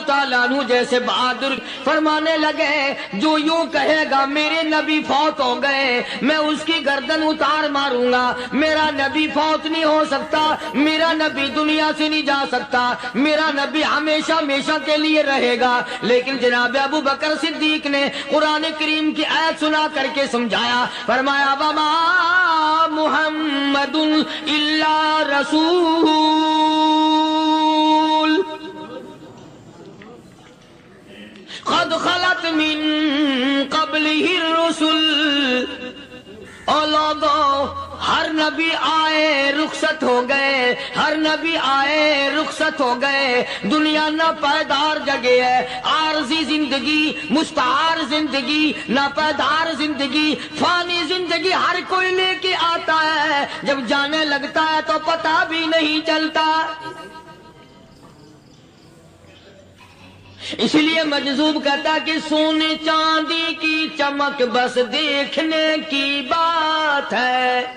تعالیٰ عنہ جیسے بہادر فرمانے لگے جو یوں کہے گا میرے نبی فوت ہو گئے میں اس کی گردن اتار ماروں گا، میرا نبی فوت نہیں ہو سکتا، میرا نبی دنیا سے نہیں جا سکتا، میرا نبی ہمیشہ ہمیشہ کے لیے رہے گا۔ لیکن جناب ابو بکر صدیق نے قرآن کریم کی آیت سنا کر کے سمجھایا، فرمایا وما محمد الا رسول قد خلت من قبلہ الرسل۔ اور لوگوں ہر نبی آئے رخصت ہو گئے، ہر نبی آئے رخصت ہو گئے، دنیا نہ پائیدار جگہ ہے، عارضی زندگی، مستعار زندگی، نہ پائیدار زندگی، فانی زندگی ہر کوئی لے کے آتا ہے، جب جانے لگتا ہے تو پتہ بھی نہیں چلتا۔ اس لیے مجذوب کہتا کہ سونے چاندی کی چمک بس دیکھنے کی بات ہے،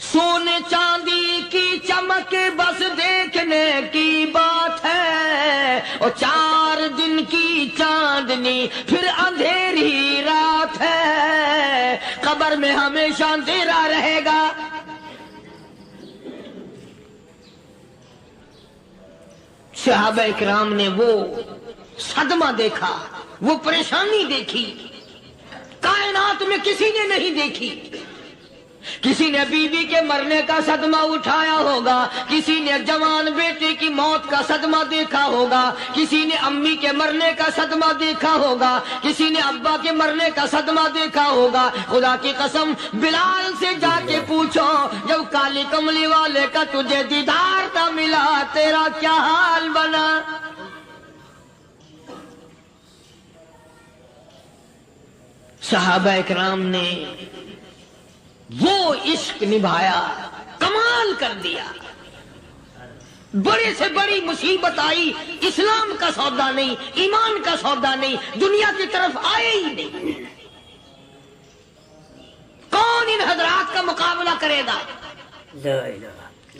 سونے چاندی کی چمک بس دیکھنے کی بات ہے، اور 4 دن کی چاندنی پھر اندھیری رات ہے، قبر میں ہمیشہ اندھیرا رہے گا۔ صحابہ اکرام نے وہ صدمہ دیکھا، وہ پریشانی دیکھی، کائنات میں کسی نے نہیں دیکھی۔ کسی نے بیوی کے مرنے کا صدمہ اٹھایا ہوگا، کسی نے جوان بیٹے کی موت کا صدمہ دیکھا ہوگا، کسی نے امی کے مرنے کا صدمہ دیکھا ہوگا، کسی نے ابا کے مرنے کا صدمہ دیکھا ہوگا۔ خدا کی قسم بلال سے جا کے پوچھو جب کالی کملی والے کا تجھے دیدار نہ ملا تیرا کیا حال بنا۔ صحابہ اکرام نے وہ عشق نبھایا، کمال کر دیا۔ بڑے سے بڑی مصیبت آئی، اسلام کا سودا نہیں، ایمان کا سودا نہیں، دنیا کی طرف آئے ہی نہیں۔ کون ان حضرات کا مقابلہ کرے گا؟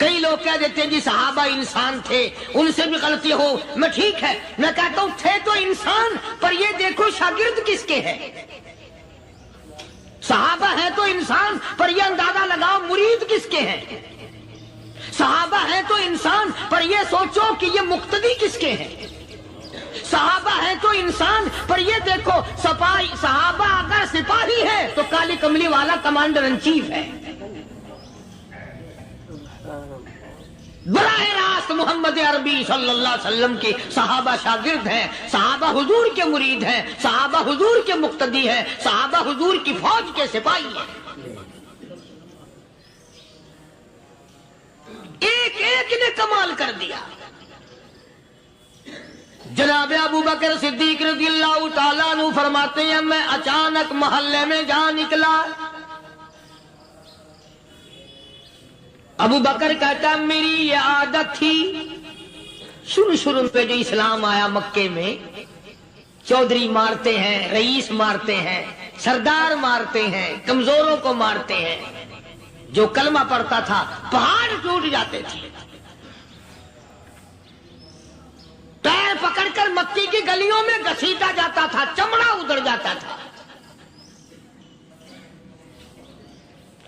کئی لوگ کہہ دیتے ہیں جی صحابہ انسان تھے، ان سے بھی غلطی ہو، میں ٹھیک ہے، میں کہتا ہوں تھے تو انسان، پر یہ دیکھو شاگرد کس کے ہیں۔ صحابہ ہیں تو انسان، پر یہ اندازہ لگاؤ مرید کس کے ہیں۔ صحابہ ہیں تو انسان، پر یہ سوچو کہ یہ مقتدی کس کے ہیں۔ صحابہ ہیں تو انسان، پر یہ دیکھو صحابہ اگر سپاہی ہے تو کالی کملی والا کمانڈر ان چیف ہے۔ براہ راست محمد عربی صلی اللہ علیہ وسلم کے صحابہ شاگرد ہیں، صحابہ حضور کے مرید ہیں، صحابہ حضور کے مقتدی ہیں، صحابہ حضور کی فوج کے سپاہی ہیں۔ ایک ایک نے کمال کر دیا۔ جناب ابو بکر صدیق رضی اللہ تعالیٰ عنہ فرماتے ہیں میں اچانک محلے میں جا نکلا۔ ابو بکر کہتا میری یہ عادت تھی، شروع پہ جو اسلام آیا مکے میں، چودھری مارتے ہیں، رئیس مارتے ہیں، سردار مارتے ہیں، کمزوروں کو مارتے ہیں، جو کلمہ پڑھتا تھا پہاڑ ٹوٹ جاتے تھے، پیر پکڑ کر مکی کی گلیوں میں گھسیٹا جاتا تھا، چمڑا ادھڑ جاتا تھا۔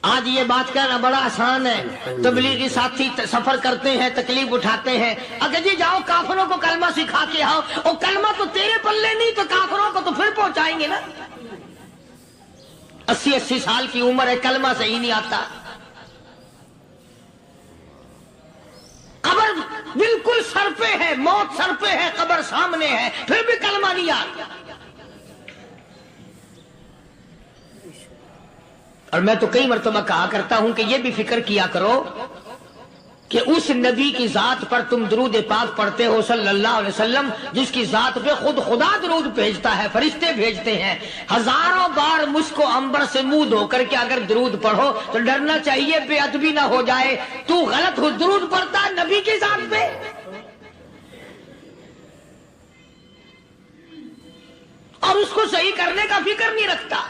آج یہ بات کہنا بڑا آسان ہے، تبلیغی ساتھی سفر کرتے ہیں، تکلیف اٹھاتے ہیں، اگر جی جاؤ کافروں کو کلمہ سکھا کے آؤ، اور کلمہ تو تیرے پلے نہیں تو کافروں کو تو پھر پہنچائیں گے نا۔ 80 سال کی عمر ہے، کلمہ صحیح نہیں آتا، قبر بالکل سر پہ ہے، موت سر پہ ہے، قبر سامنے ہے، پھر بھی کلمہ نہیں آتا۔ اور میں تو کئی مرتبہ کہا کرتا ہوں کہ یہ بھی فکر کیا کرو کہ اس نبی کی ذات پر تم درود پاک پڑھتے ہو صلی اللہ علیہ وسلم، جس کی ذات پہ خود خدا درود بھیجتا ہے، فرشتے بھیجتے ہیں، ہزاروں بار مشک و عنبر سے منہ دھو کر کے اگر درود پڑھو تو ڈرنا چاہیے بے ادبی نہ ہو جائے، تو غلط ہو درود پڑھتا ہے نبی کی ذات پہ۔ اور اس کو صحیح کرنے کا فکر نہیں رکھتا۔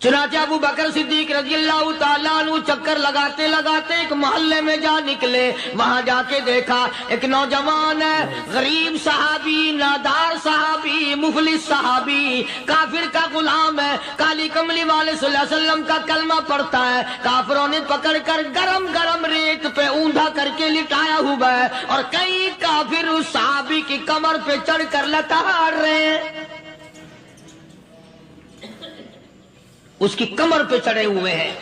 چنانچہ ابو بکر صدیق رضی اللہ تعالیٰ عنہ چکر لگاتے لگاتے ایک محلے میں جا نکلے. وہاں جا کے دیکھا ایک نوجوان ہے، غریب صحابی، نادار صحابی، مفلس صحابی، کافر کا غلام ہے، کالی کملی والے صلی اللہ علیہ وسلم کا کلمہ پڑھتا ہے. کافروں نے پکڑ کر گرم گرم ریت پہ اوندا کر کے لٹایا ہوا ہے اور کئی کافر اس صحابی کی کمر پہ چڑھ کر لتاڑ رہے ہیں، اس کی کمر پہ چڑھے ہوئے ہیں.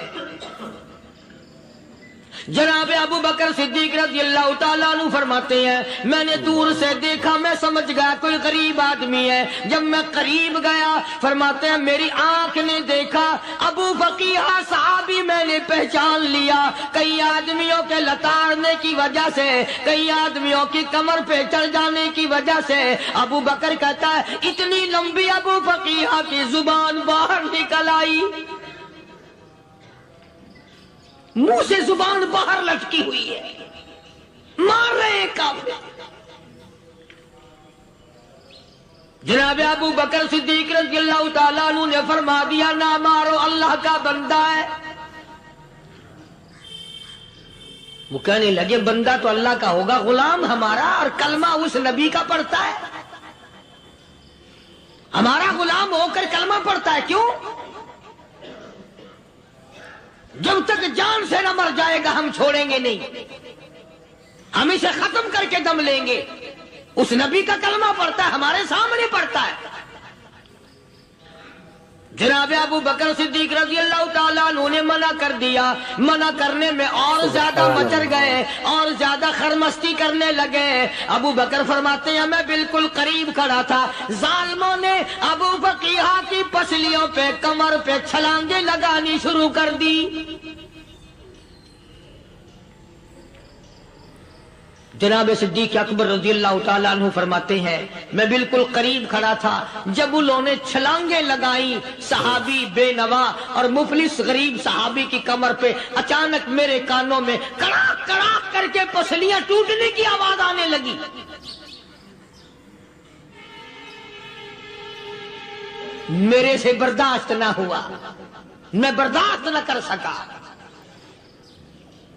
جناب ابو بکر صدیق رضی اللہ تعالیٰ عنہ فرماتے ہیں میں نے دور سے دیکھا، میں سمجھ گیا کوئی غریب آدمی ہے. جب میں قریب گیا فرماتے ہیں میری آنکھ نے دیکھا ابو فقیہ صحابی، میں نے پہچان لیا. کئی آدمیوں کے لتاڑنے کی وجہ سے، کئی آدمیوں کی کمر پہ چڑھ جانے کی وجہ سے ابو بکر کہتا ہے اتنی لمبی ابو فقیہ کی زبان باہر نکل آئی، منہ سے زبان باہر لٹکی ہوئی ہے، مار رہے ہیں کافر. جناب ابو بکر صدیق رضی اللہ تعالیٰ عنہ نے فرما دیا نہ مارو، اللہ کا بندہ ہے. وہ کہنے لگے بندہ تو اللہ کا ہوگا، غلام ہمارا اور کلمہ اس نبی کا پڑھتا ہے، ہمارا غلام ہو کر کلمہ پڑھتا ہے، کیوں؟ جب تک جان سے نہ مر جائے گا ہم چھوڑیں گے نہیں، ہم اسے ختم کر کے دم لیں گے. اس نبی کا کلمہ پڑھتا ہے، ہمارے سامنے پڑھتا ہے. جناب ابو بکر صدیق رضی اللہ تعالیٰ عنہ نے منع کر دیا. منع کرنے میں اور زیادہ مچر گئے اور زیادہ خرمستی کرنے لگے. ابو بکر فرماتے ہیں میں بالکل قریب کھڑا تھا، ظالموں نے ابو فقیہ کی پسلیوں پہ کمر پہ چھلانگیں لگانی شروع کر دی. جناب صدیق اکبر رضی اللہ تعالیٰ عنہ فرماتے ہیں میں بالکل قریب کھڑا تھا جب انہوں نے چھلانگیں لگائیں صحابی بے نوا اور مفلس غریب صحابی کی کمر پہ. اچانک میرے کانوں میں کڑاک کڑاک کر کے پسلیاں ٹوٹنے کی آواز آنے لگی. میرے سے برداشت نہ ہوا، میں برداشت نہ کر سکا.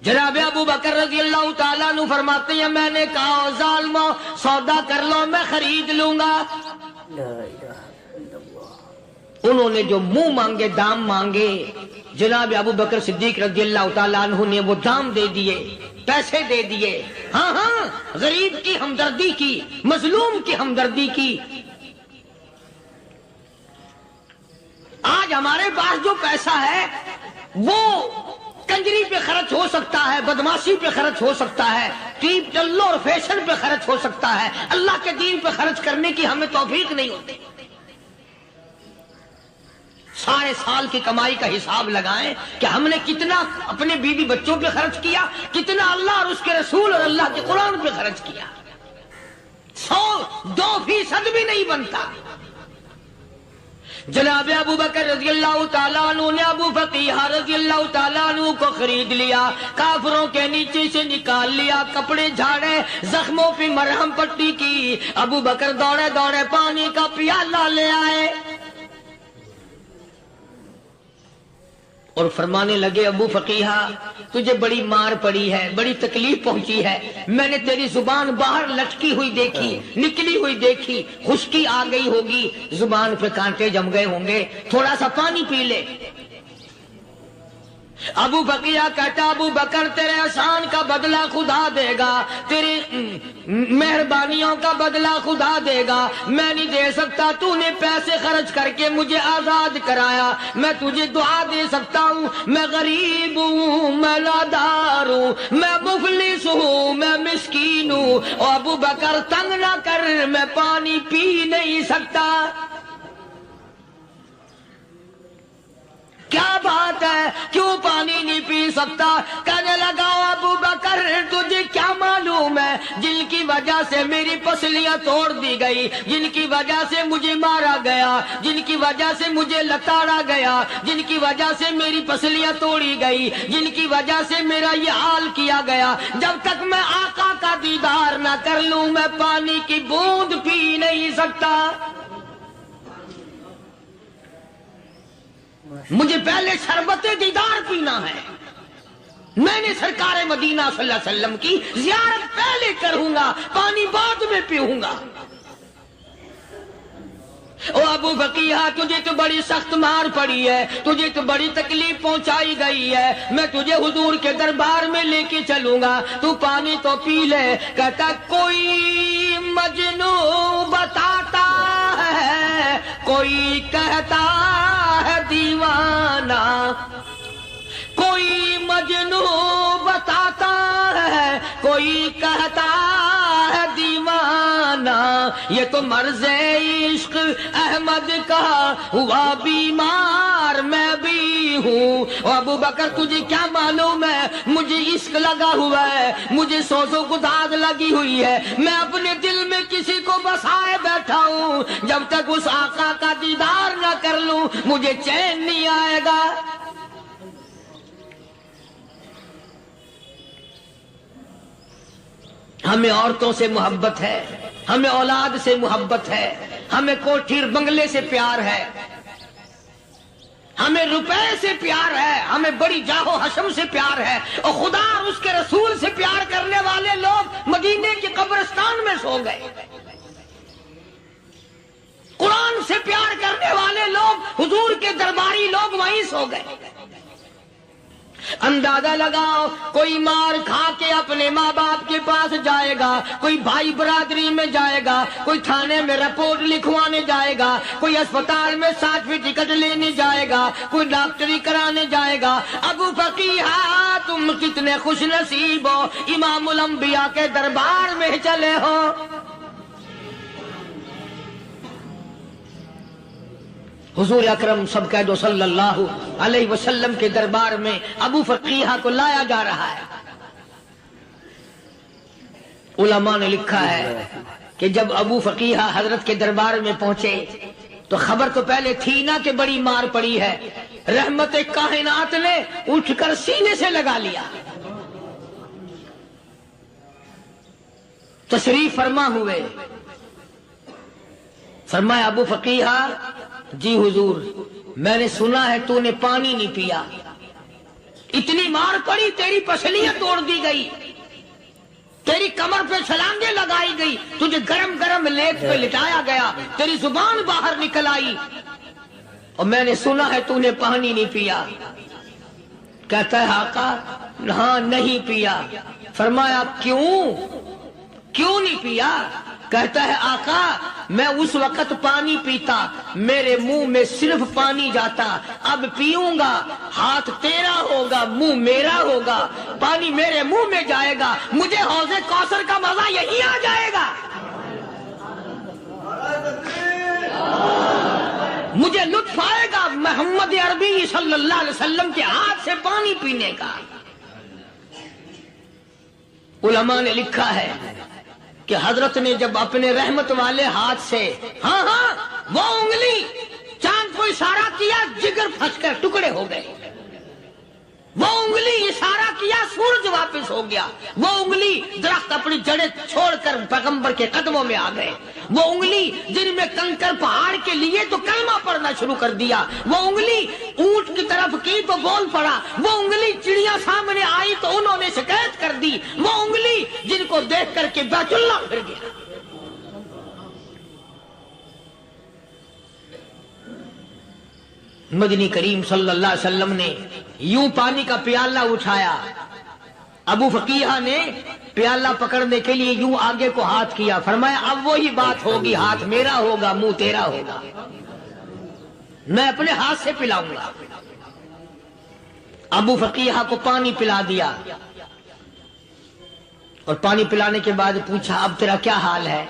جناب ابو بکر رضی اللہ تعالیٰ عنہ فرماتے ہیں میں نے کہا ظالمو سودا کر لو، میں خرید لوں گا. انہوں نے جو منہ مانگے دام مانگے، جناب ابو بکر صدیق رضی اللہ تعالیٰ عنہ نے وہ دام دے دیے، پیسے دے دیے. ہاں غریب کی ہمدردی کی، مظلوم کی ہمدردی کی. آج ہمارے پاس جو پیسہ ہے وہ کنجری پہ خرچ ہو سکتا ہے، بدماشی پہ خرچ ہو سکتا ہے، ٹیپ ٹلو اور فیشن پہ خرچ ہو سکتا ہے، اللہ کے دین پہ خرچ کرنے کی ہمیں توفیق نہیں ہوتی. سارے سال کی کمائی کا حساب لگائیں کہ ہم نے کتنا اپنے بیوی بچوں پہ خرچ کیا، کتنا اللہ اور اس کے رسول اور اللہ کے قرآن پہ خرچ کیا. 100-2% بھی نہیں بنتا. جناب ابو بکر رضی اللہ تعالیٰ عنہ نے ابو فقیہ رضی اللہ تعالیٰ عنہ کو خرید لیا، کافروں کے نیچے سے نکال لیا، کپڑے جھاڑے، زخموں پہ مرہم پٹی کی. ابو بکر دوڑے دوڑے پانی کا پیالہ لے آئے اور فرمانے لگے ابو فقیہ تجھے بڑی مار پڑی ہے، بڑی تکلیف پہنچی ہے، میں نے تیری زبان باہر لٹکی ہوئی دیکھی، نکلی ہوئی دیکھی، خشکی آ گئی ہوگی، زبان پہ کانٹے جم گئے ہوں گے، تھوڑا سا پانی پی لے. ابو فقیہ کہتا ابو بکر تیرے احسان کا بدلہ خدا دے گا، تیری مہربانیوں کا بدلہ خدا دے گا. میں نہیں دے سکتا، تو نے پیسے خرچ کر کے مجھے آزاد کرایا، میں تجھے دعا دے سکتا ہوں. میں غریب ہوں، میں نادار ہوں، میں مفلس ہوں، میں مسکین ہوں، اور ابو بکر تنگ نہ کر، میں پانی پی نہیں سکتا. کیا بات ہے، کیوں پانی نہیں پی سکتا؟ کہنے لگا ابو بکر تجھے کیا معلوم ہے جن کی وجہ سے میری پسلیاں توڑ دی گئی، جن کی وجہ سے مجھے مارا گیا، جن کی وجہ سے مجھے لتاڑا گیا، جن کی وجہ سے میری پسلیاں توڑی گئی، جن کی وجہ سے میرا یہ حال کیا گیا، جب تک میں آقا کا دیدار نہ کر لوں میں پانی کی بوند پی نہیں سکتا. مجھے پہلے شربت دیدار پینا ہے. میں نے سرکار مدینہ صلی اللہ علیہ وسلم کی زیارت پہلے کروں گا، پانی بعد میں پیوں گا. او ابو فقیہ، تجھے تو بڑی سخت مار پڑی ہے، تجھے تو بڑی تکلیف پہنچائی گئی ہے، میں تجھے حضور کے دربار میں لے کے چلوں گا، تو پانی تو پی لے. کہتا کوئی مجنون بتاتا ہے، کوئی کہتا ہے دیوانہ، کوئی مجنون بتاتا ہے، کوئی کہتا ہے دیوانہ. یہ تو مرض عشق احمد کا ہوا بیمار میں بھی ہوں. ابو بکر تجھے کیا معلوم ہے، مجھے عشق لگا ہوا ہے، مجھے سوز و گداز لگی ہوئی ہے. میں اپنے دل میں کسی کو بسائے بیٹھا ہوں، جب تک اس آقا کا دیدار نہ کر لوں مجھے چین نہیں آئے گا. ہمیں عورتوں سے محبت ہے، ہمیں اولاد سے محبت ہے، ہمیں کوٹھی بنگلے سے پیار ہے، ہمیں روپے سے پیار ہے، ہمیں بڑی جاہ و حشم سے پیار ہے. اور خدا اور اس کے رسول سے پیار کرنے والے لوگ مدینے کے قبرستان میں سو گئے. قرآن سے پیار کرنے والے لوگ، حضور کے درباری لوگ وہیں سو گئے. اندازہ لگاؤ، کوئی مار کھا کے اپنے ماں باپ کے پاس جائے گا، کوئی بھائی برادری میں جائے گا، کوئی تھانے میں رپورٹ لکھوانے جائے گا، کوئی اسپتال میں سرٹیفکیٹ لینے جائے گا، کوئی ڈاکٹری کرانے جائے گا. ابو فقیہ تم کتنے خوش نصیب ہو، امام الانبیاء کے دربار میں چلے ہو. حضور اکرم سب کہہ دو صلی اللہ علیہ وسلم کے دربار میں ابو فقیہ کو لایا جا رہا ہے. علماء نے لکھا ہے کہ جب ابو فقیہ حضرت کے دربار میں پہنچے تو خبر تو پہلے تھی نا کہ بڑی مار پڑی ہے. رحمت کائنات نے اٹھ کر سینے سے لگا لیا. تشریف فرما ہوئے، فرمایا ابو فقیہ جی حضور، میں نے سنا ہے تو نے پانی نہیں پیا، اتنی مار پڑی، تیری پسلیاں توڑ دی گئی، تیری کمر پہ چھلانگیں لگائی گئی، تجھے گرم گرم لیٹ پہ لٹایا گیا، تیری زبان باہر نکل آئی، اور میں نے سنا ہے تو نے پانی نہیں پیا. کہتا ہے آقا ہاں نہیں پیا. فرمایا کیوں نہیں پیا؟ کہتا ہے آقا میں اس وقت پانی پیتا، میرے منہ میں صرف پانی جاتا، اب پیوں گا ہاتھ تیرا ہوگا، منہ میرا ہوگا، پانی میرے منہ میں جائے گا، مجھے حوض کوثر کا مزہ یہی آ جائے گا، مجھے لطف آئے گا محمد عربی صلی اللہ علیہ وسلم کے ہاتھ سے پانی پینے کا. علماء نے لکھا ہے کہ حضرت نے جب اپنے رحمت والے ہاتھ سے وہ انگلی چاند کو اشارہ کیا، جگر پھنس کر ٹکڑے ہو گئے. وہ انگلی اشارہ کیا، سورج واپس ہو گیا. وہ انگلی درخت اپنی جڑیں چھوڑ کر پیغمبر کے قدموں میں آ گئے. وہ انگلی جن میں کنکر پہاڑ کے لیے تو کلمہ پڑھنا شروع کر دیا. وہ انگلی اونٹ کی طرف کی تو بول پڑا. وہ انگلی چڑیاں سامنے آئی تو انہوں نے شکایت کر دی. وہ انگلی جن کو دیکھ کر کے بیت اللہ پھر گیا. مدنی کریم صلی اللہ علیہ وسلم نے یوں پانی کا پیالہ اٹھایا. ابو فقیہ نے پیالہ پکڑنے کے لیے یوں آگے کو ہاتھ کیا. فرمایا اب وہی بات ہوگی، ہاتھ میرا ہوگا، منہ تیرا ہوگا، میں اپنے ہاتھ سے پلاؤں گا. ابو فقیہ کو پانی پلا دیا اور پانی پلانے کے بعد پوچھا اب تیرا کیا حال ہے؟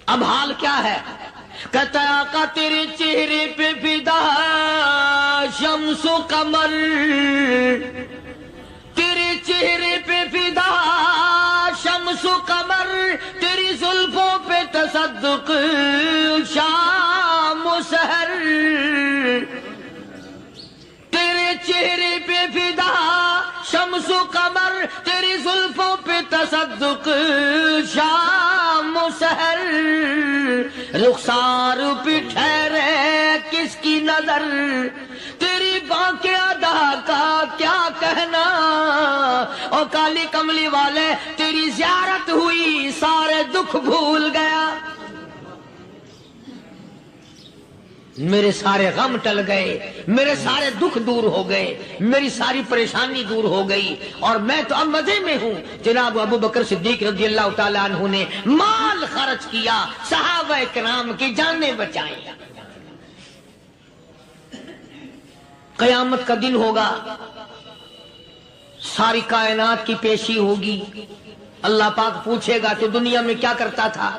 اب حال کیا ہے؟ کہتا ہے آقا تیرے چہرے پہ فدا شمس و قمر، تیرے چہرے پہ فدا شمس و قمر، تیری زلفوں پہ تصدق شام و سحر، تیرے چہرے پہ فدا شمس و قمر، تیری زلفوں پہ تصدق شام و سحر، رخسار پہ ٹھہرے کس کی نظر، تیری بانکے ادا کا کیا کہنا، اور کالی کملی والے تیری زیارت ہوئی سارے دکھ بھول گیا، میرے سارے غم ٹل گئے، میرے سارے دکھ دور ہو گئے، میری ساری پریشانی دور ہو گئی، اور میں تو اب مزے میں ہوں۔ جناب ابو بکر صدیق رضی اللہ تعالیٰ عنہ نے مال خرچ کیا، صحابہ کرام کی جانیں بچائیں۔ قیامت کا دن ہوگا، ساری کائنات کی پیشی ہوگی، اللہ پاک پوچھے گا تو دنیا میں کیا کرتا تھا؟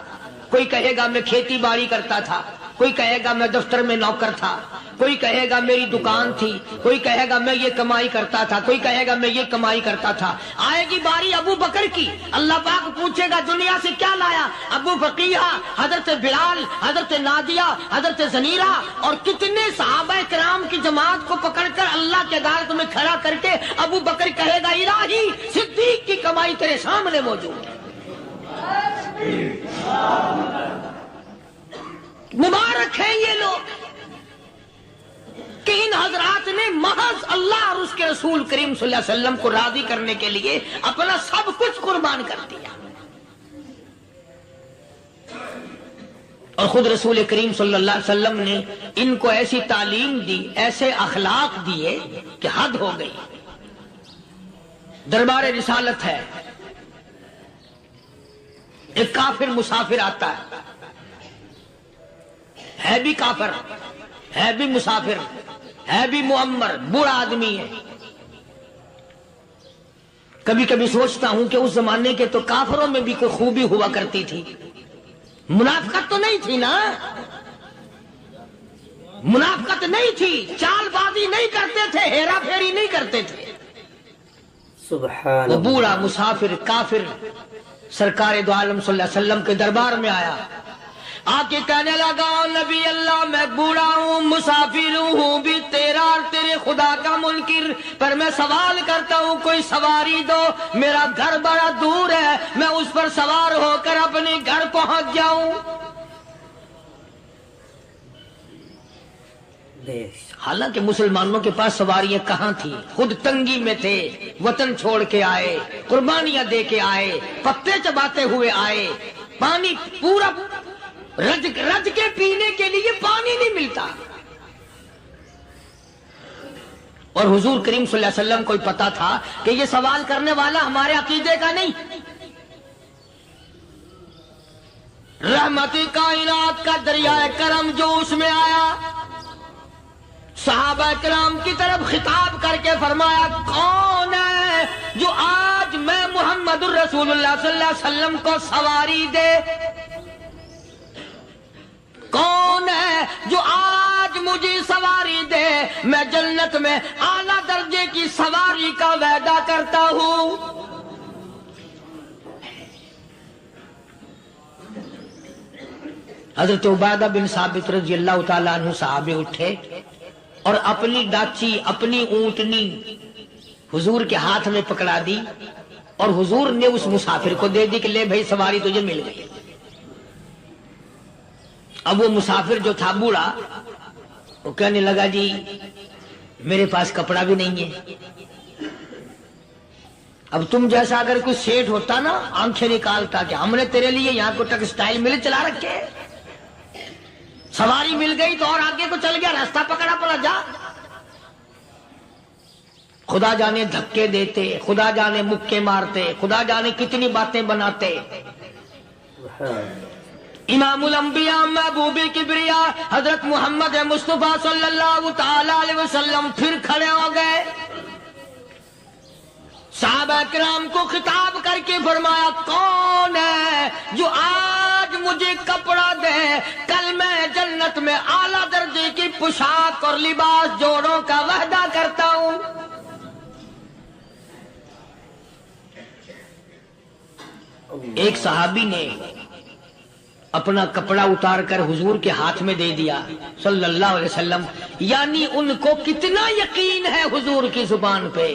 کوئی کہے گا میں کھیتی باڑی کرتا تھا، کوئی کہے گا میں دفتر میں نوکر تھا، کوئی کہے گا میری دکان تھی، کوئی کہے گا میں یہ کمائی کرتا تھا، کوئی کہے گا میں یہ کمائی کرتا تھا۔ آئے گی باری ابو بکر کی، اللہ پاک پوچھے گا دنیا سے کیا لایا؟ ابو بقیہ، حضرت بلال، حضرت نادیہ، حضرت زنیرہ اور کتنے صحابہ کرام کی جماعت کو پکڑ کر اللہ کے عدالت میں کھڑا کر کے ابو بکر کہے گا الہی صدیق کی کمائی تیرے سامنے موجود ہے۔ مبارک ہیں یہ لوگ کہ ان حضرات نے محض اللہ اور اس کے رسول کریم صلی اللہ علیہ وسلم کو راضی کرنے کے لیے اپنا سب کچھ قربان کر دیا، اور خود رسول کریم صلی اللہ علیہ وسلم نے ان کو ایسی تعلیم دی، ایسے اخلاق دیے کہ حد ہو گئی۔ دربار رسالت ہے، ایک کافر مسافر آتا ہے بھی کافر، ہے بھی مسافر، ہے بھی معمر، بوڑھا آدمی ہے۔ کبھی کبھی سوچتا ہوں کہ اس زمانے کے تو کافروں میں بھی کوئی خوبی ہوا کرتی تھی، منافقت تو نہیں تھی نا، منافقت نہیں تھی، چال بازی نہیں کرتے تھے، ہیرا پھیری نہیں کرتے تھے۔ سبحان وہ بوڑھا مسافر کافر سرکار دو عالم صلی اللہ علیہ وسلم کے دربار میں آیا، آ کے کہنے لگا نبی اللہ میں بوڑھا ہوں، مسافر ہوں بھی تیرا اور تیرے خدا کا منکر، پر میں سوال کرتا ہوں کوئی سواری دو، میرا گھر بڑا دور ہے، میں اس پر سوار ہو کر اپنے گھر پہنچ جاؤں۔ حالانکہ مسلمانوں کے پاس سواریاں کہاں تھی، خود تنگی میں تھے، وطن چھوڑ کے آئے، قربانیاں دے کے آئے، پتے چباتے ہوئے آئے، پانی پورا رج کے پینے کے لیے پانی نہیں ملتا، اور حضور کریم صلی اللہ علیہ وسلم کو پتا تھا کہ یہ سوال کرنے والا ہمارے عقیدے کا نہیں، رحمت کائنات کا دریائے کرم جو اس میں آیا، صحابہ کرام کی طرف خطاب کر کے فرمایا کون ہے جو آج میں محمد الرسول اللہ صلی اللہ علیہ وسلم کو سواری دے، کون ہے جو آج مجھے سواری دے، میں جنت میں اعلیٰ درجے کی سواری کا وعدہ کرتا ہوں۔ حضرت عبادہ بن ثابت رضی اللہ تعالیٰ عنہ صحابے اٹھے اور اپنی ڈاچی، اپنی اونٹنی حضور کے ہاتھ میں پکڑا دی، اور حضور نے اس مسافر کو دے دی کہ لے بھائی سواری تجھے مل گئی۔ اب وہ مسافر جو تھا بوڑھا، وہ کہنے لگا جی میرے پاس کپڑا بھی نہیں ہے، اب تم جیسا اگر کوئی سیٹ ہوتا نا آنکھیں نکالتا کہ ہم نے تیرے لیے یہاں کو ٹیکسٹائل مل چلا رکھے، سواری مل گئی تو اور آگے کو چل گیا، راستہ پکڑا پڑا جا۔ خدا جانے دھکے دیتے، خدا جانے مکے مارتے، خدا جانے کتنی باتیں بناتے۔ امام الانبیاء محبوب کبریا حضرت محمد مصطفیٰ صلی اللہ تعالی علیہ وسلم پھر کھڑے ہو گئے، صحابہ کرام کو خطاب کر کے فرمایا کون ہے جو آج مجھے کپڑا دے، کل میں جنت میں اعلیٰ درجے کی پوشاک اور لباس جوڑوں کا وعدہ کرتا ہوں۔ ایک صحابی نے اپنا کپڑا اتار کر حضور کے ہاتھ میں دے دیا صلی اللہ علیہ وسلم، یعنی ان کو کتنا یقین ہے حضور کی زبان پہ،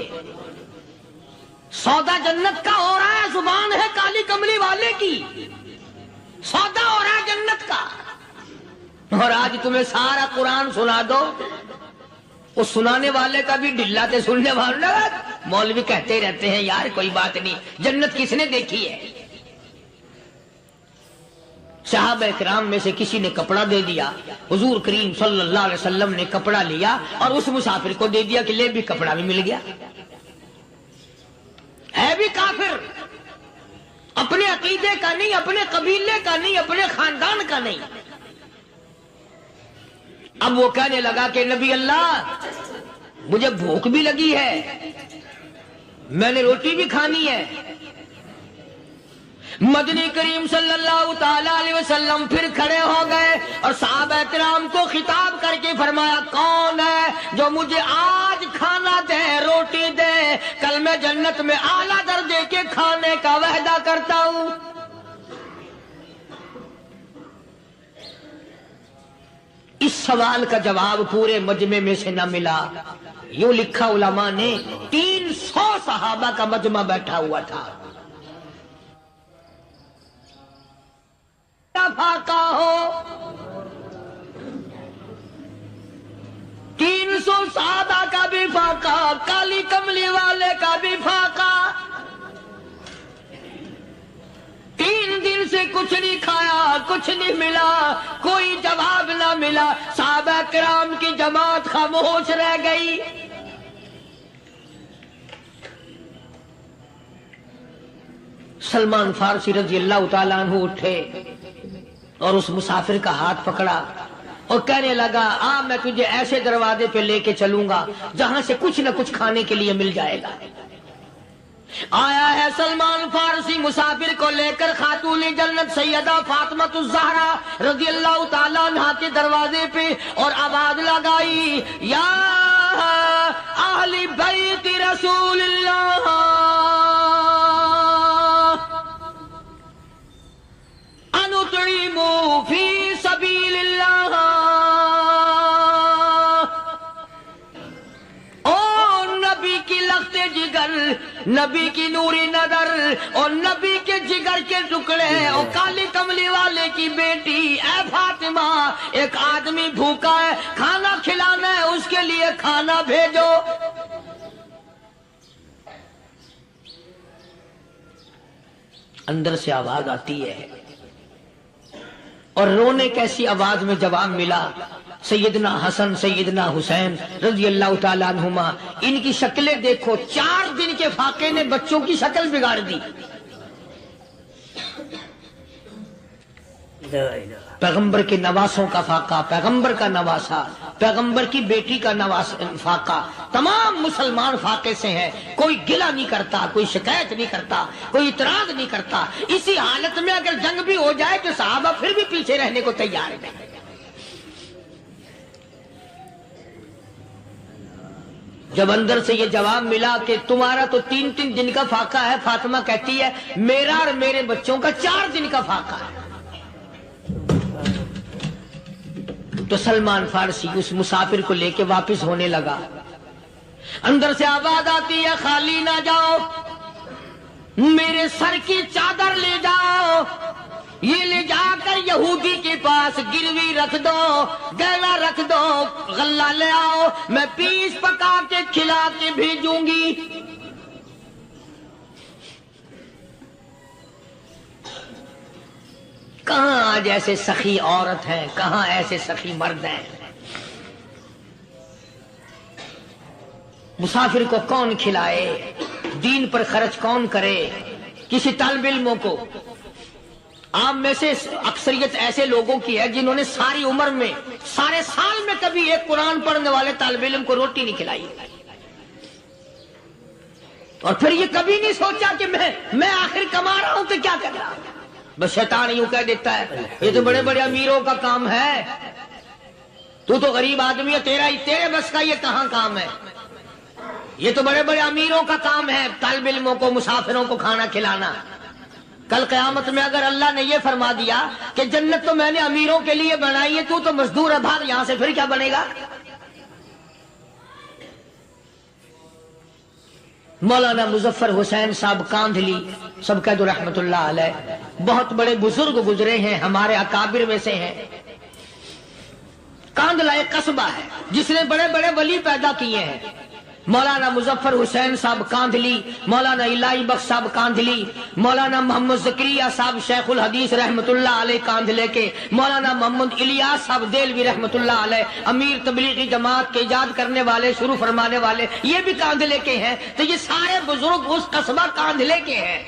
سودا جنت کا ہو رہا ہے، زبان ہے کالی کملی والے کی، سودا ہو رہا ہے جنت کا۔ اور آج تمہیں سارا قرآن سنا دو، اس سنانے والے کا بھی ڈلا تے سننے والا مولوی کہتے رہتے ہیں یار کوئی بات نہیں، جنت کس نے دیکھی ہے؟ صحابہ کرام میں سے کسی نے کپڑا دے دیا، حضور کریم صلی اللہ علیہ وسلم نے کپڑا لیا اور اس مسافر کو دے دیا کہ لے بھی کپڑا بھی مل گیا۔ ہے بھی کافر، اپنے عقیدے کا نہیں، اپنے قبیلے کا نہیں، اپنے خاندان کا نہیں۔ اب وہ کہنے لگا کہ نبی اللہ مجھے بھوک بھی لگی ہے، میں نے روٹی بھی کھانی ہے۔ مدنی کریم صلی اللہ تعالی علیہ وسلم پھر کھڑے ہو گئے اور صحابہ کرام کو خطاب کر کے فرمایا کون ہے جو مجھے آج کھانا دے، روٹی دے، کل میں جنت میں اعلیٰ درجے کے کھانے کا وعدہ کرتا ہوں۔ اس سوال کا جواب پورے مجمع میں سے نہ ملا۔ یوں لکھا علماء نے 300 صحابہ کا مجمع بیٹھا ہوا تھا۔ فاقہ ہو 300 صحابہ کا بھی فاقہ، کالی کملی والے کا بھی فاقہ، 3 دن سے کچھ نہیں کھایا، کچھ نہیں ملا، کوئی جواب نہ ملا، صحابہ کرام کی جماعت خاموش رہ گئی۔ سلمان فارسی رضی اللہ تعالیٰ عنہ اٹھے اور اس مسافر کا ہاتھ پکڑا اور کہنے لگا میں تجھے ایسے دروازے پہ لے کے چلوں گا جہاں سے کچھ نہ کچھ کھانے کے لیے مل جائے گا۔ آیا ہے سلمان فارسی مسافر کو لے کر خاتون جنت سیدہ فاطمہ الزہرا رضی اللہ تعالیٰ عنہا کے دروازے پہ اور آواز لگائی یا اہل بیت رسول اللہ انطعموا فی سبیل اللہ، او نبی کی لخت جگر، نبی کی نوری نظر اور نبی کے جگر کے ٹکڑے اور کالی کملی والے کی بیٹی اے فاطمہ، ایک آدمی بھوکا ہے، کھانا کھلانا ہے، اس کے لیے کھانا بھیجو۔ اندر سے آواز آتی ہے اور رونے کیسی آواز میں جواب ملا، سیدنا حسن سیدنا حسین رضی اللہ تعالیٰ عنہما، ان کی شکلیں دیکھو، 4 دن کے فاقے نے بچوں کی شکل بگاڑ دی۔ پیغمبر کے نواسوں کا فاقہ، پیغمبر کا نواسا، پیغمبر کی بیٹی کا فاقہ، تمام مسلمان فاقے سے ہیں، کوئی گلہ نہیں کرتا، کوئی شکایت نہیں کرتا، کوئی اعتراض نہیں کرتا۔ اسی حالت میں اگر جنگ بھی ہو جائے تو صحابہ پھر بھی پیچھے رہنے کو تیار ہیں۔ جب اندر سے یہ جواب ملا کہ تمہارا تو 3 دن کا فاقہ ہے، فاطمہ کہتی ہے میرا اور میرے بچوں کا 4 دن کا فاقہ ہے، تو سلمان فارسی اس مسافر کو لے کے واپس ہونے لگا۔ اندر سے آواز آتی ہے خالی نہ جاؤ، میرے سر کی چادر لے جاؤ، یہ لے جا کر یہودی کے پاس گروی رکھ دو، گہنا رکھ دو، غلہ لے آؤ، میں پیس پکا کے کھلا کے بھیجوں گی۔ کہاں آج ایسے سخی عورت ہیں، کہاں ایسے سخی مرد ہیں؟ مسافر کو کون کھلائے، دین پر خرچ کون کرے؟ کسی طالب علموں کو، آپ میں سے اکثریت ایسے لوگوں کی ہے جنہوں نے ساری عمر میں، سارے سال میں کبھی ایک قرآن پڑھنے والے طالب علم کو روٹی نہیں کھلائی، اور پھر یہ کبھی نہیں سوچا کہ میں آخر کما رہا ہوں تو کیا کر رہا ہوں۔ بس شیطان یوں کہہ دیتا ہے یہ تو بڑے بڑے امیروں کا کام ہے، تو غریب آدمی ہے، تیرے بس کا یہ کہاں کام ہے؟ یہ تو بڑے بڑے امیروں کا کام ہے طالب علموں کو، مسافروں کو کھانا کھلانا۔ کل قیامت میں اگر اللہ نے یہ فرما دیا کہ جنت تو میں نے امیروں کے لیے بنائی ہے، تو مزدور ہے، بھاگ یہاں سے، پھر کیا بنے گا؟ مولانا مظفر حسین صاحب کاندھلی سب کہہ دو رحمت اللہ علیہ، بہت بڑے بزرگ گزرے ہیں، ہمارے اکابر میں سے ہیں۔ کاندھلا ایک قصبہ ہے جس نے بڑے بڑے ولی پیدا کیے ہیں. مولانا مظفر حسین صاحب کاندھلی، مولانا الہی بخش صاحب کاندھلی، مولانا محمد زکریا صاحب شیخ الحدیث رحمت اللہ علیہ کاندھلے کے، مولانا محمد الیاس صاحب دہلوی رحمت اللہ علیہ امیر تبلیغی جماعت کے ایجاد کرنے والے، شروع فرمانے والے، یہ بھی کاندھلے کے ہیں. تو یہ سارے بزرگ اس قصبہ کاندھلے کے ہیں.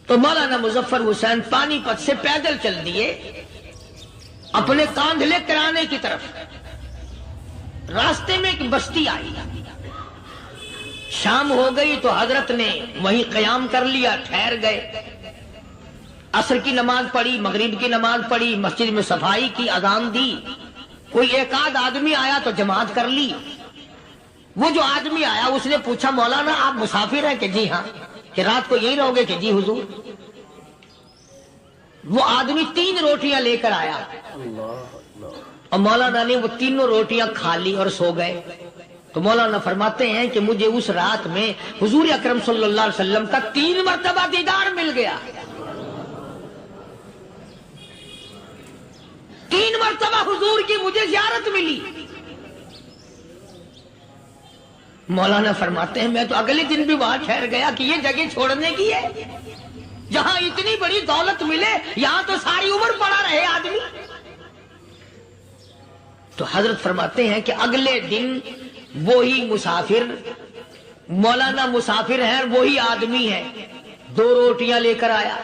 تو مولانا مظفر حسین پانی پت سے پیدل چل دیے اپنے کاندھلے کرانے کی طرف. راستے میں ایک بستی آئی، شام ہو گئی تو حضرت نے وہیں قیام کر لیا، ٹھہر گئے. عصر کی نماز پڑھی، مغرب کی نماز پڑھی، مسجد میں صفائی کی، اذان دی. کوئی ایک آدھ آدمی آیا تو جماعت کر لی. وہ جو آدمی آیا اس نے پوچھا مولانا آپ مسافر ہیں؟ کہ جی ہاں. کہ رات کو یہی رہو گے؟ کہ جی حضور. وہ آدمی 3 روٹیاں لے کر آیا اور مولانا نے وہ تینوں روٹیاں کھا لی اور سو گئے. تو مولانا فرماتے ہیں کہ مجھے اس رات میں حضور اکرم صلی اللہ علیہ وسلم کا 3 مرتبہ دیدار مل گیا. 3 مرتبہ حضور کی مجھے زیارت ملی. مولانا فرماتے ہیں میں تو اگلے دن بھی وہاں ٹھہر گیا کہ یہ جگہ چھوڑنے کی ہے، جہاں اتنی بڑی دولت ملے یہاں تو ساری عمر پڑا رہے آدمی. تو حضرت فرماتے ہیں کہ اگلے دن وہی مسافر، مولانا مسافر ہیں، وہی آدمی ہے، 2 روٹیاں لے کر آیا.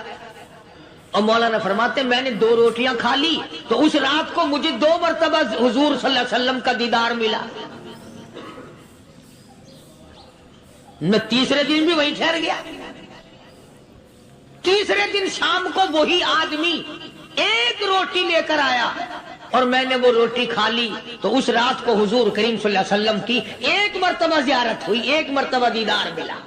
اور مولانا فرماتے ہیں میں نے 2 روٹیاں کھا لی تو اس رات کو مجھے 2 مرتبہ حضور صلی اللہ علیہ وسلم کا دیدار ملا. میں تیسرے دن بھی وہیں ٹھہر گیا. تیسرے دن شام کو وہی آدمی 1 روٹی لے کر آیا اور میں نے وہ روٹی کھا لی. تو اس رات کو حضور کریم صلی اللہ علیہ وسلم کی 1 مرتبہ زیارت ہوئی، 1 مرتبہ دیدار ملا.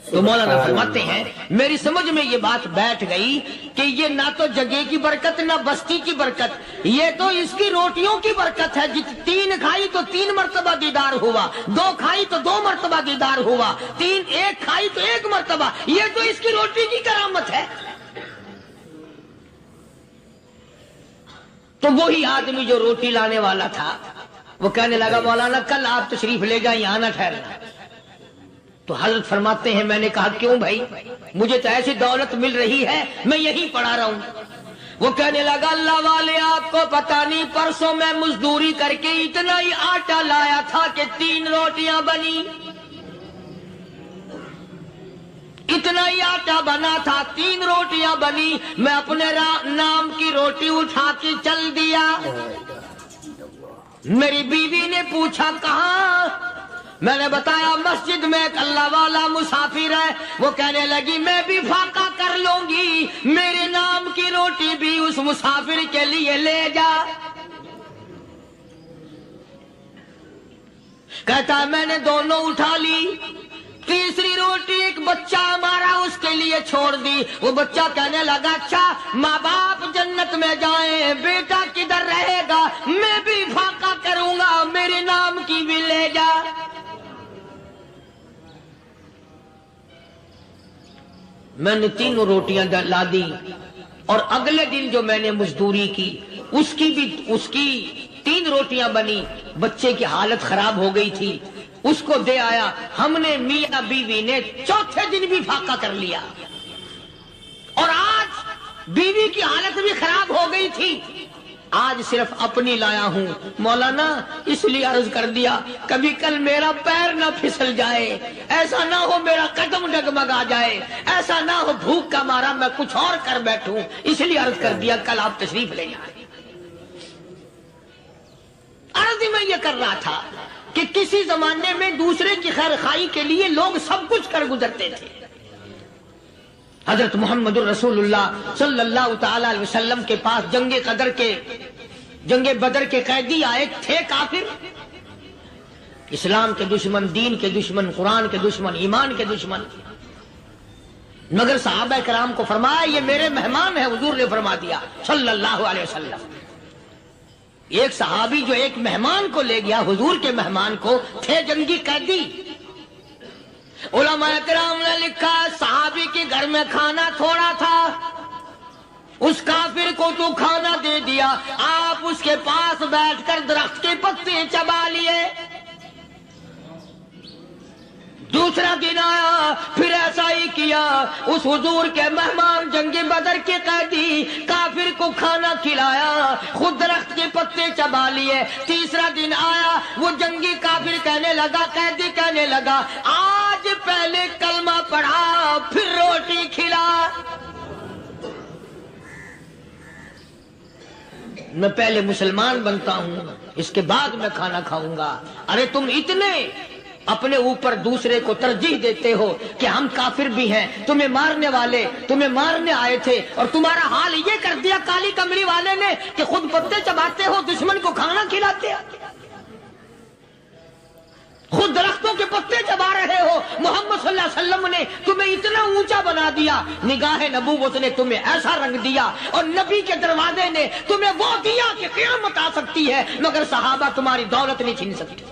تو مولانا فرماتے ہیں میری سمجھ میں یہ بات بیٹھ گئی کہ یہ نہ تو جگہ کی برکت نہ بستی کی برکت، یہ تو اس کی روٹیوں کی برکت ہے. 3 کھائی تو 3 مرتبہ دیدار ہوا، 2 کھائی تو 2 مرتبہ دیدار ہوا، 1 کھائی تو 1 مرتبہ. یہ تو اس کی روٹی کی کرامت ہے. تو وہی آدمی جو روٹی لانے والا تھا وہ کہنے لگا مولانا کل آپ تشریف لے جائیں، یہاں نہ ٹھہرنا. تو حضرت فرماتے ہیں میں نے کہا کیوں بھائی؟ مجھے تو ایسی دولت مل رہی ہے میں یہیں پڑا رہا ہوں. وہ کہنے لگا اللہ والے آپ کو پتہ نہیں، پرسوں میں مزدوری کر کے اتنا ہی آٹا لایا تھا کہ 3 روٹیاں بنی. اتنا ہی آٹا بنا تھا، 3 روٹیاں بنی. میں اپنے نام کی روٹی اٹھا کے چل دیا. میری بیوی نے پوچھا کہاں؟ میں نے بتایا مسجد میں ایک اللہ والا مسافر ہے. وہ کہنے لگی میں بھی فاقہ کر لوں گی، میرے نام کی روٹی بھی اس مسافر کے لیے لے جا. کہتا ہے میں نے دونوں اٹھا لی. تیسری روٹی ایک بچہ ہمارا اس کے لیے چھوڑ دی. وہ بچہ کہنے لگا اچھا ماں باپ جنت میں جائیں، بیٹا کدھر رہے گا؟ میں بھی فاقہ کروں گا، میرے نام کی بھی لے جا. میں نے 3 روٹیاں لا دی اور اگلے دن جو میں نے مزدوری کی اس کی 3 روٹیاں بنی. بچے کی حالت خراب ہو گئی تھی، اس کو دے آیا. ہم نے میاں بیوی نے چوتھے دن بھی فاقہ کر لیا اور آج بیوی کی حالت بھی خراب ہو گئی تھی. آج صرف اپنی لایا ہوں. مولانا اس لیے عرض کر دیا کبھی کل میرا پیر نہ پھسل جائے، ایسا نہ ہو میرا قدم ڈگمگا جائے، ایسا نہ ہو بھوک کا مارا میں کچھ اور کر بیٹھوں، اس لیے عرض کر دیا کل آپ تشریف لے جائیں. عرض میں یہ کر رہا تھا کہ کسی زمانے میں دوسرے کی خیر خواہی کے لیے لوگ سب کچھ کر گزرتے تھے. حضرت محمد الرسول اللہ صلی اللہ تعالی علیہ وسلم کے پاس جنگ بدر کے قیدی آئے تھے کافر، اسلام کے دشمن، دین کے دشمن، قرآن کے دشمن، ایمان کے دشمن. مگر صحابہ کرام کو فرمایا یہ میرے مہمان ہیں. حضور نے فرما دیا صلی اللہ علیہ وسلم. ایک صحابی جو ایک مہمان کو لے گیا، حضور کے مہمان کو، تھے جنگی قیدی. علماء کرام نے لکھا صحابی کی گھر میں کھانا تھوڑا تھا، اس کافر کو تو کھانا دے دیا، آپ اس کے پاس بیٹھ کر درخت کے پتے چبا لیے۔ دوسرا دن آیا، پھر ایسا ہی کیا، اس حضور کے مہمان جنگ بدر کے قیدی کافر کو کھانا کھلایا، خود درخت کے پتے چبا لیے۔ تیسرا دن آیا، وہ جنگی کافر کہنے لگا، قیدی کہنے لگا، آج پہلے کلمہ پڑھا پھر روٹی کھلا۔ میں پہلے مسلمان بنتا ہوں، اس کے بعد میں کھانا کھاؤں گا۔ ارے تم اتنے اپنے اوپر دوسرے کو ترجیح دیتے ہو کہ ہم کافر بھی ہیں، تمہیں مارنے والے تمہیں مارنے آئے تھے، اور تمہارا حال یہ کر دیا کالی کملی والے نے کہ خود پتے چباتے ہو، دشمن کو کھانا کھلاتے ہو، خود درختوں کے پتے چبا رہے ہو۔ محمد صلی اللہ علیہ وسلم نے تمہیں اتنا اونچا بنا دیا، نگاہ نبوت نے تمہیں ایسا رنگ دیا، اور نبی کے دروازے نے تمہیں وہ دیا کہ قیامت آ سکتی ہے، مگر صحابہ تمہاری دولت نہیں چھین سکتے۔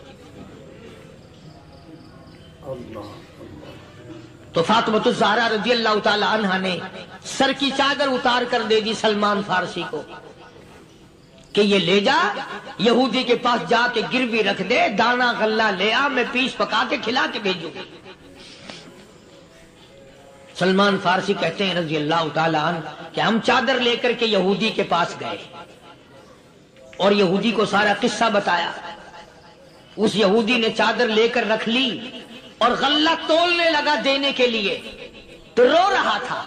تو فاطمۃ الزہرا رضی اللہ تعالی عنہا نے سر کی چادر اتار کر دے دی سلمان فارسی کو کہ یہ لے جا، یہودی کے پاس جا کے گروی رکھ دے، دانا غلہ لے آ، میں پیس پکا کے کھلا کے بھیجوں۔ سلمان فارسی کہتے ہیں رضی اللہ تعالی عنہ کہ ہم چادر لے کر کے یہودی کے پاس گئے اور یہودی کو سارا قصہ بتایا۔ اس یہودی نے چادر لے کر رکھ لی اور غلہ تولنے لگا دینے کے لیے، تو رو رہا تھا۔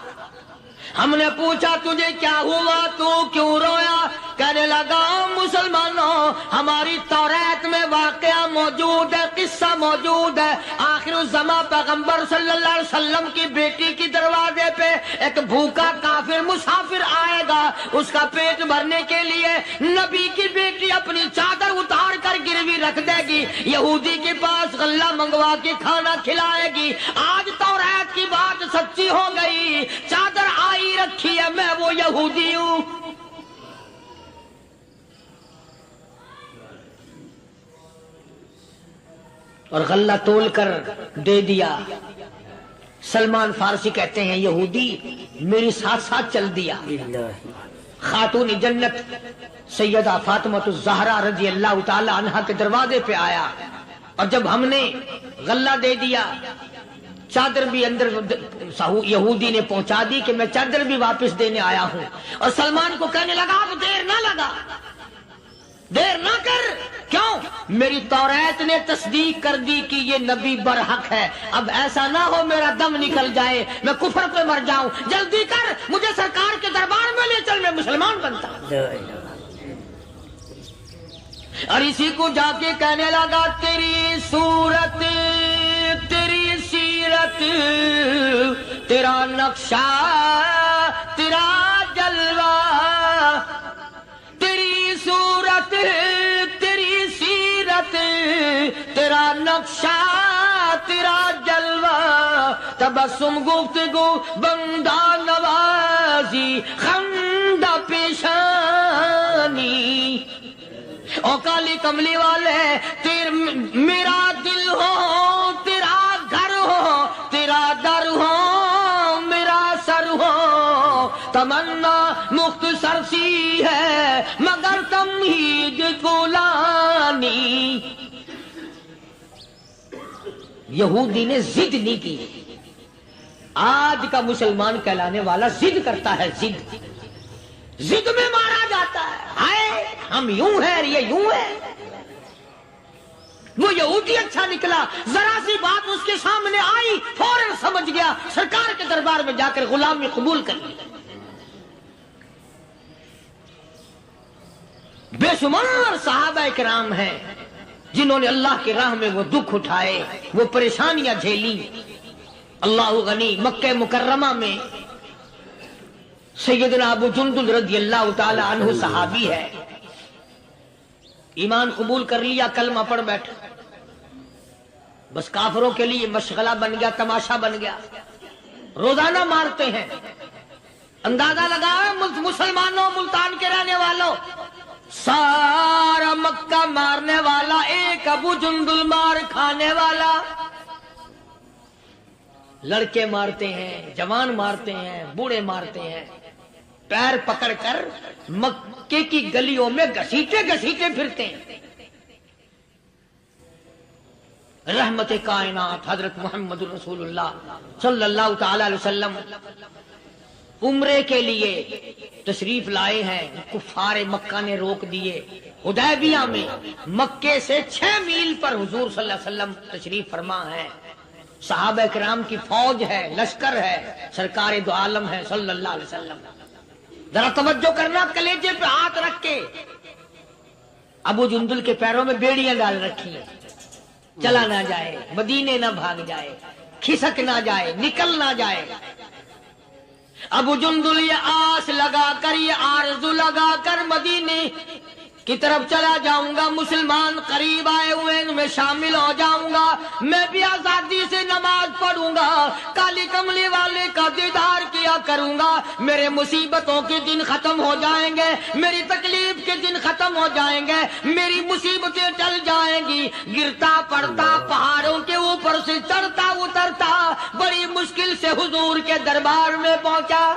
ہم نے پوچھا تجھے کیا ہوا، تو کیوں رویا؟ کہنے لگا مسلمانوں، ہماری توریت میں واقعہ موجود ہے، قصہ موجود ہے، آخر الزمان پیغمبر صلی اللہ علیہ وسلم کی بیٹی کی دروازے پہ ایک بھوکا کافر مسافر آئے گا، اس کا پیٹ بھرنے کے لیے نبی کی بیٹی اپنی چادر اتار کر گروی رکھ دے گی، یہودی کے پاس غلہ منگوا کے کھانا کھلائے گی۔ آج توریت کی بات سچی ہو گئی، چادر آئی رکھی ہے، میں وہ یہودی ہوں۔ اور غلہ تول کر دے دیا۔ سلمان فارسی کہتے ہیں یہودی میری ساتھ ساتھ چل دیا۔ خاتون جنت سیدہ فاطمۃ الزہرا رضی اللہ تعالی عنہا کے دروازے پہ آیا، اور جب ہم نے غلہ دے دیا، چادر بھی اندر یہودی نے پہنچا دی کہ میں چادر بھی واپس دینے آیا ہوں، اور سلمان کو کہنے لگا اب دیر نہ لگا، دیر نہ کر، کیوں؟ میری توریت نے تصدیق کر دی کہ یہ نبی برحق ہے، اب ایسا نہ ہو میرا دم نکل جائے، میں کفر پہ مر جاؤں، جلدی کر، مجھے سرکار کے دربار میں لے چل، میں مسلمان بنتا۔ اور اسی کو جا کے کہنے لگا تیری صورت، تیری سیرت، تیرا نقشہ، تیرا جلوہ، تیری صورت، تیری سیرت، تیرا نقشہ، تیرا جلوہ، تبسم گفتگو بندہ نوازی خندہ پیشانی، او کالی کملی والے میرا دل ہو، تیرا گھر ہو، تیرا در ہو، میرا سر ہو، تمنا مختصر سی ہے مگر تمہید گولانی۔ یہودی نے ضد نہیں کی۔ آج کا مسلمان کہلانے والا ضد کرتا ہے، ضد میں مارا جاتا ہے، ہائے ہم یوں ہیں، یہ یوں ہے۔ وہ یہودی اچھا نکلا، ذرا سی بات اس کے سامنے آئی فوراً سمجھ گیا، سرکار کے دربار میں جا کر غلامی قبول کر لی۔ بے شمار صحابہ کرام ہیں جنہوں نے اللہ کی راہ میں وہ دکھ اٹھائے، وہ پریشانیاں جھیلی۔ اللہ غنی، مکہ مکرمہ میں سیدنا ابو جندل رضی اللہ تعالی عنہ صحابی ہے، ایمان قبول کر لیا، کلمہ پڑھ بیٹھا، بس کافروں کے لیے مشغلہ بن گیا، تماشا بن گیا، روزانہ مارتے ہیں۔ اندازہ لگاؤ مسلمانوں، ملتان کے رہنے والوں، سارا مکہ مارنے والا ایک ابو جندل مار کھانے والا۔ لڑکے مارتے ہیں، جوان مارتے ہیں، بوڑھے مارتے ہیں، پیر پکڑ کر مکے کی گلیوں میں گھسیٹے گھسیٹے پھرتے ہیں۔ رحمت کائنات حضرت محمد رسول اللہ صلی اللہ تعالی علیہ وسلم عمرے کے لیے تشریف لائے ہیں، کفار مکہ نے روک دیے۔ حدیبیہ میں مکے سے 6 میل پر حضور صلی اللہ علیہ وسلم تشریف فرما ہے، صحابہ کرام کی فوج ہے، لشکر ہے، سرکار دو عالم ہے صلی اللہ علیہ وسلم۔ ذرا توجہ کرنا، کلیجے پہ ہاتھ رکھ کے ابو جندل کے پیروں میں بیڑیاں ڈال رکھی ہیں، چلا نہ جائے، مدینے نہ بھاگ جائے، کھسک نہ جائے، نکل نہ جائے۔ ابو جندل یہ آس لگا کر، یہ آرزو لگا کر مدینے کی طرف چلا جاؤں گا، مسلمان قریب آئے ہوئے ان میں شامل ہو جاؤں گا، میں بھی آزادی سے نماز پڑھوں گا، کالی کملی والے کا دیدار کیا کروں گا، میرے مصیبتوں کے دن ختم ہو جائیں گے، میری تکلیف کے دن ختم ہو جائیں گے، میری مصیبتیں ٹل جائیں گی۔ گرتا پڑتا پہاڑوں کے اوپر سے چڑھتا اترتا بڑی مشکل سے حضور کے دربار میں پہنچا۔